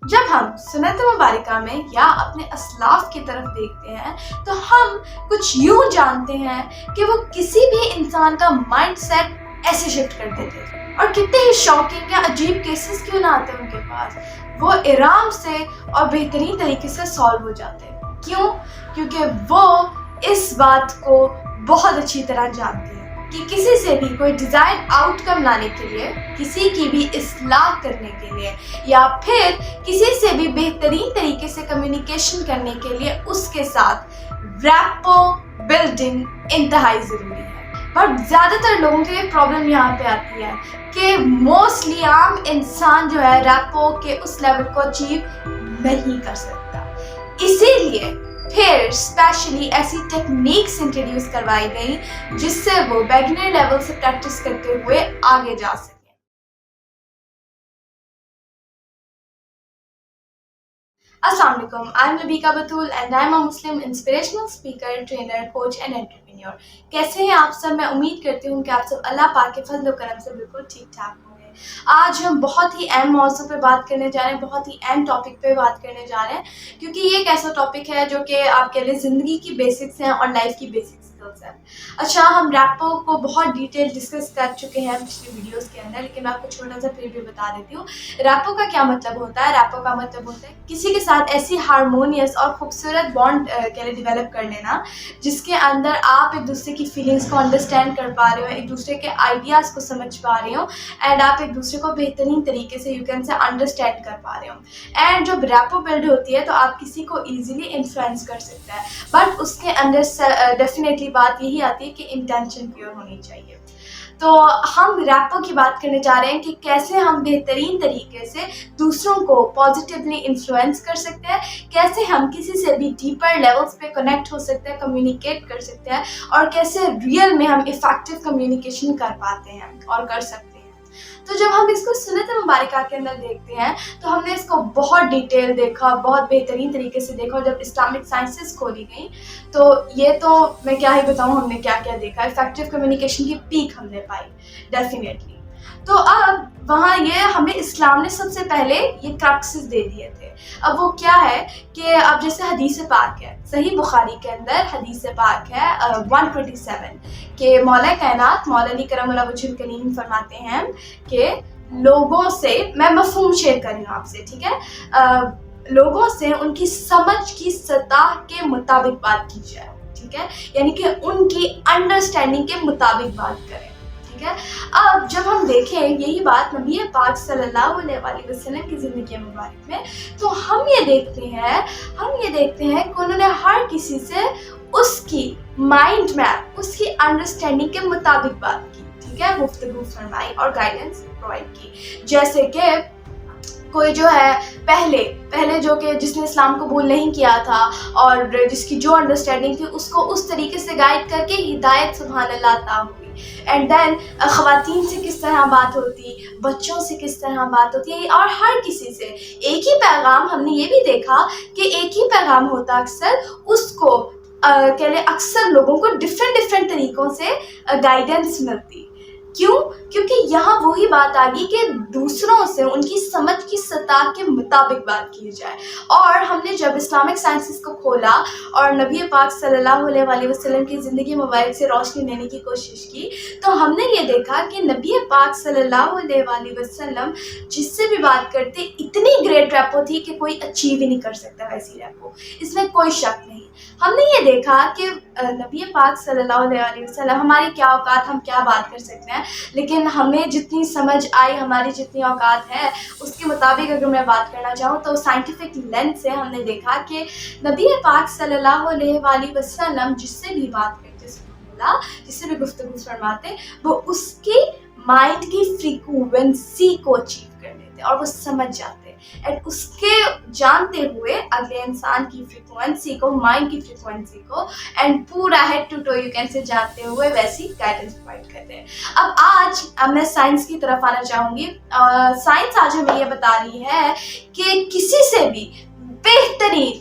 جب ہم سنت مبارکہ میں یا اپنے اسلاف کی طرف دیکھتے ہیں تو ہم کچھ یوں جانتے ہیں کہ وہ کسی بھی انسان کا مائنڈ سیٹ ایسے شفٹ کر دیتے تھے، اور کتنے ہی شاکنگ یا عجیب کیسز کیوں نہ آتے ان کے پاس، وہ آرام سے اور بہترین طریقے سے سالو ہو جاتے ہیں۔ کیوں؟ کیونکہ وہ اس بات کو بہت اچھی طرح جانتے ہیں کہ کسی سے بھی کوئی ڈیزائرڈ آؤٹ کم لانے کے لیے، کسی کی بھی اصلاح کرنے کے لیے، یا پھر کسی سے بھی بہترین طریقے سے کمیونیکیشن کرنے کے لیے اس کے ساتھ ریپو بلڈنگ انتہائی ضروری ہے۔ بٹ زیادہ تر لوگوں کے پرابلم یہاں پہ آتی ہے کہ موسٹلی عام انسان جو ہے ریپو کے اس لیول کو اچیو نہیں کر سکتا، اسی لیے پھر اسپیشلی ایسی ٹیکنیکس انٹروڈیوس کروائی گئی جس سے وہ بیگنر لیول سے پریکٹس کرتے ہوئے آگے جا سکیں۔ السلام علیکم، I am Labeeqa Batool and I am a Muslim inspirational speaker, trainer, coach and entrepreneur. کیسے ہیں آپ سب؟ میں امید کرتی ہوں کہ آپ سب اللہ پاک کے فضل و کرم سے بالکل ٹھیک ٹھاک ہوں گے۔ آج ہم بہت ہی اہم موضوع پہ بات کرنے جا رہے ہیں، بہت ہی اہم ٹاپک پہ بات کرنے جا رہے ہیں، کیونکہ یہ ایک ایسا ٹاپک ہے جو کہ آپ کے لیے زندگی کی بیسکس ہیں اور لائف کی بیسکس ہیں۔ اچھا، ہم ریپو کو بہت ڈیٹیل ڈسکس کر چکے ہیں پچھلی ویڈیوز کے اندر، لیکن میں آپ کو چھوٹا سا پھر بھی بتا دیتی ہوں۔ ریپو کا کیا مطلب ہوتا ہے؟ ریپو کا مطلب ہوتا ہے کسی کے ساتھ ایسی ہارمونیس اور خوبصورت بانڈ کے لیے ڈیولپ کر لینا جس کے اندر آپ ایک دوسرے کی فیلنگس کو انڈرسٹینڈ کر پا رہے ہو، ایک دوسرے کے آئیڈیاز کو سمجھ پا رہے ہو، اینڈ آپ ایک دوسرے کو بہترین طریقے سے یو کین سے انڈرسٹینڈ کر پا رہے ہو۔ اینڈ جب ریپو بلڈ ہوتی ہے تو آپ کسی کو ایزیلی انفلوئنس کر سکتے ہیں، بٹ اس کے اندر ڈیفینیٹلی بات یہی آتی ہے کہ انٹینشن پیور ہونی چاہیے۔ تو ہم ریپو کی بات کرنے جا رہے ہیں کہ کیسے ہم بہترین طریقے سے دوسروں کو پازیٹیولی انفلوئنس کر سکتے ہیں، کیسے ہم کسی سے بھی ڈیپر لیولز پہ کنیکٹ ہو سکتے ہیں، کمیونیکیٹ کر سکتے ہیں، اور کیسے ریئل میں ہم افیکٹو کمیونیکیشن کر پاتے ہیں اور کر سکتے ہیں۔ تو جب ہم اس کو سنت مبارکہ کے اندر دیکھتے ہیں تو ہم نے اس کو بہت ڈیٹیل دیکھا، بہت بہترین طریقے سے دیکھا، اور جب اسلامک سائنسز کھولی گئیں تو یہ تو میں کیا ہی بتاؤں ہم نے کیا کیا دیکھا۔ افیکٹو کمیونیکیشن کی پیک ہم نے پائی ڈیفینیٹلی۔ تو اب وہاں یہ ہمیں اسلام نے سب سے پہلے یہ کرکسز دے دیے تھے۔ اب وہ کیا ہے کہ اب جیسے حدیث پاک ہے، صحیح بخاری کے اندر حدیث پاک ہے 127 کہ مولا کائنات مولا علی کرم اللہ وجہ الکریم فرماتے ہیں کہ لوگوں سے، میں مفہوم شیئر کر رہی ہوں آپ سے، ٹھیک ہے، لوگوں سے ان کی سمجھ کی سطح کے مطابق بات کی جائے، ٹھیک ہے، یعنی کہ ان کی انڈرسٹینڈنگ کے مطابق بات کریں، ٹھیک ہے۔ اب جب ہم دیکھیں یہی بات نبی پاک صلی اللہ علیہ وآلہ وسلم کی زندگی مبارک میں، تو ہم یہ دیکھتے ہیں کہ انہوں نے ہر کسی سے اس کی مائنڈ میپ، اس کی انڈرسٹینڈنگ کے مطابق بات کی، ٹھیک ہے، گفتگو فرمائی اور گائیڈنس پرووائڈ کی۔ جیسے کہ کوئی جو ہے پہلے جو کہ جس نے اسلام قبول نہیں کیا تھا اور جس کی جو انڈرسٹینڈنگ تھی اس کو اس طریقے سے گائیڈ کر کے ہدایت سبحان اللہ عطا ہوئی۔ اینڈ دین خواتین سے کس طرح بات ہوتی، بچوں سے کس طرح بات ہوتی، اور ہر کسی سے ایک ہی پیغام۔ ہم نے یہ بھی دیکھا کہ ایک ہی پیغام ہوتا، اکثر اس کو اکثر لوگوں کو ڈفرینٹ طریقوں سے گائیڈنس ملتی۔ کیوں؟ کیونکہ یہاں وہی بات آ گئی کہ دوسروں سے ان کی سمجھ کی سطح کے مطابق بات کی جائے۔ اور ہم نے جب اسلامک سائنسز کو کھولا اور نبی پاک صلی اللہ علیہ وآلہ وسلم کی زندگی مبارک سے روشنی لینے کی کوشش کی تو ہم نے یہ دیکھا کہ نبی پاک صلی اللہ علیہ وآلہ وسلم جس سے بھی بات کرتے اتنی گریٹ ریپو تھی کہ کوئی اچیو ہی نہیں کر سکتا ویسی ریپو، اس میں کوئی شک نہیں۔ ہم نے یہ دیکھا کہ نبی پاک صلی اللہ علیہ وآلہ وسلم، ہماری کیا اوقات، ہم کیا بات کر سکتے ہیں، لیکن ہمیں جتنی سمجھ آئی، ہماری جتنی اوقات ہے اس کے مطابق اگر میں بات کرنا چاہوں تو سائنٹیفک لینس سے ہم نے دیکھا کہ نبی پاک صلی اللہ علیہ وآلہ وسلم جس سے بھی بات کرتے، سبحان اللہ، جس سے بھی گفتگو فرماتے، وہ اس کی مائنڈ کی فریکوینسی کو اچیو کر لیتے اور وہ سمجھ جاتے، اینڈ اس کے جانتے ہوئے اگلے انسان کی فریکوینسی کو، مائنڈ کی فریکوینسی کو، اینڈ پورا head to to you can say جانتے ہوئے ویسی گائیڈنس پرووائڈ کرتے ہیں۔ اب میں سائنس کی طرف آنا چاہوں گی۔ سائنس آج ہمیں یہ بتا رہی ہے کہ کسی سے بھی بہترین